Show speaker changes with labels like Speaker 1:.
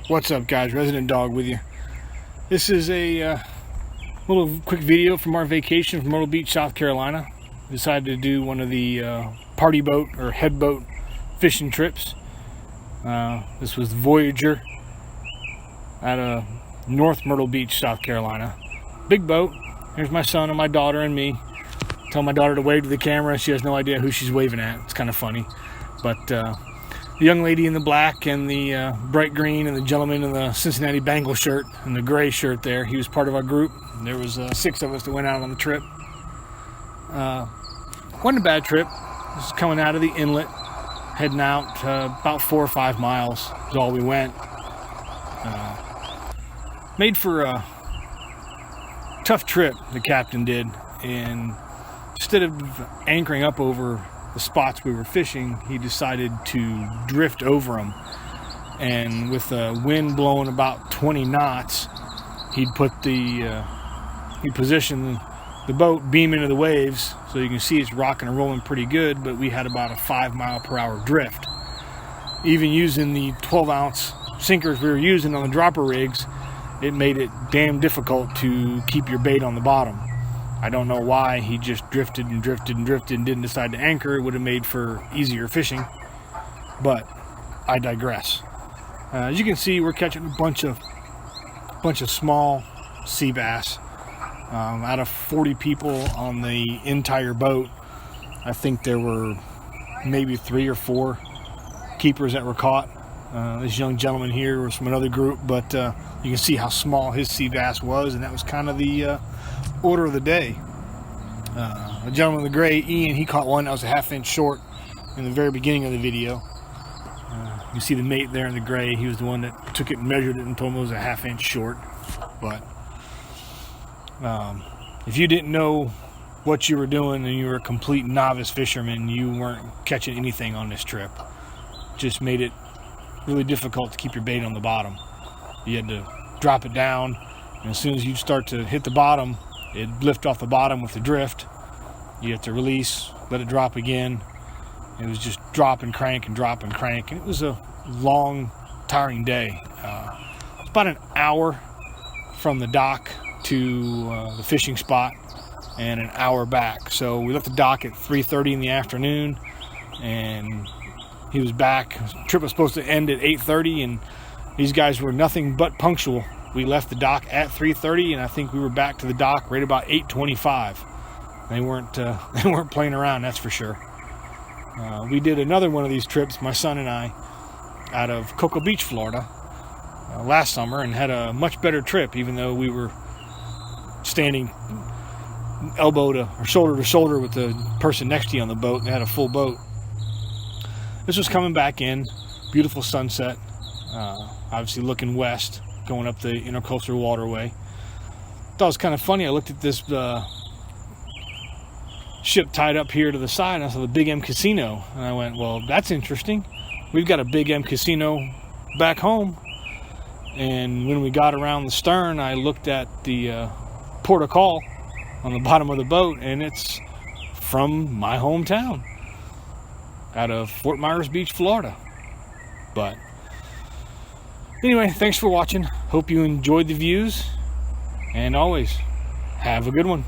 Speaker 1: What's up, guys? Resident Dog with you. This is a little quick video from our vacation from Myrtle Beach, South Carolina. We decided to do one of the party boat or head boat fishing trips. This was the Voyager out of North Myrtle Beach, South Carolina. Big boat. Here's my son and my daughter and me. Tell my daughter to wave to the camera. She has no idea who she's waving at. It's kind of funny. But the young lady in the black and the bright green, and the gentleman in the Cincinnati Bengal shirt and the gray shirt there, he was part of our group. There was 6 of us that went out on the trip. Wasn't a bad trip. This is coming out of the inlet, heading out about 4 or 5 miles is all we went. Made for a tough trip, the captain did, and instead of anchoring up over the spots we were fishing, he decided to drift over them, and with the wind blowing about 20 knots, he'd positioned the boat beam into the waves, so you can see it's rocking and rolling pretty good, but we had about a 5-mile-per-hour drift. Even using the 12-ounce sinkers we were using on the dropper rigs, it made it damn difficult to keep your bait on the bottom. I don't know why he just drifted and drifted and drifted and didn't decide to anchor. It would have made for easier fishing, but I digress. As you can see, we're catching a bunch of small sea bass. Out of 40 people on the entire boat, I think there were maybe 3 or 4 keepers that were caught. This young gentleman here was from another group, but you can see how small his sea bass was, and that was kind of the order of the day. The gentleman in the gray, Ian, he caught one that was a 1/2 inch short in the very beginning of the video. You see the mate there in the gray. He was the one that took it and measured it and told him it was a 1/2 inch short. But if you didn't know what you were doing and you were a complete novice fisherman, you weren't catching anything on this trip. Just made it really difficult to keep your bait on the bottom. You had to drop it down, and as soon as you start to hit the bottom, it'd lift off the bottom with the drift. You have to release, let it drop again. It was just drop and crank and drop and crank, and it was a long, tiring day. It's about an hour from the dock to the fishing spot, and an hour back. So we left the dock at 3:30 in the afternoon, and he was back. The trip was supposed to end at 8:30, and these guys were nothing but punctual. We left the dock at 3:30, and I think we were back to the dock right about 8:25. They weren't playing around, that's for sure. We did another one of these trips, my son and I, out of Cocoa Beach, Florida, last summer, and had a much better trip, even though we were standing elbow to or shoulder to shoulder with the person next to you on the boat, and they had a full boat. This was coming back in, beautiful sunset, obviously looking west, going up the intercoastal waterway. Thought it was kind of funny. I looked at this ship tied up here to the side, and I saw the Big M Casino, and I went, well, that's interesting. We've got a Big M Casino back home. And when we got around the stern, I looked at the port of call on the bottom of the boat, and it's from my hometown, out of Fort Myers Beach, Florida. But anyway, thanks for watching. Hope you enjoyed the views, and always have a good one.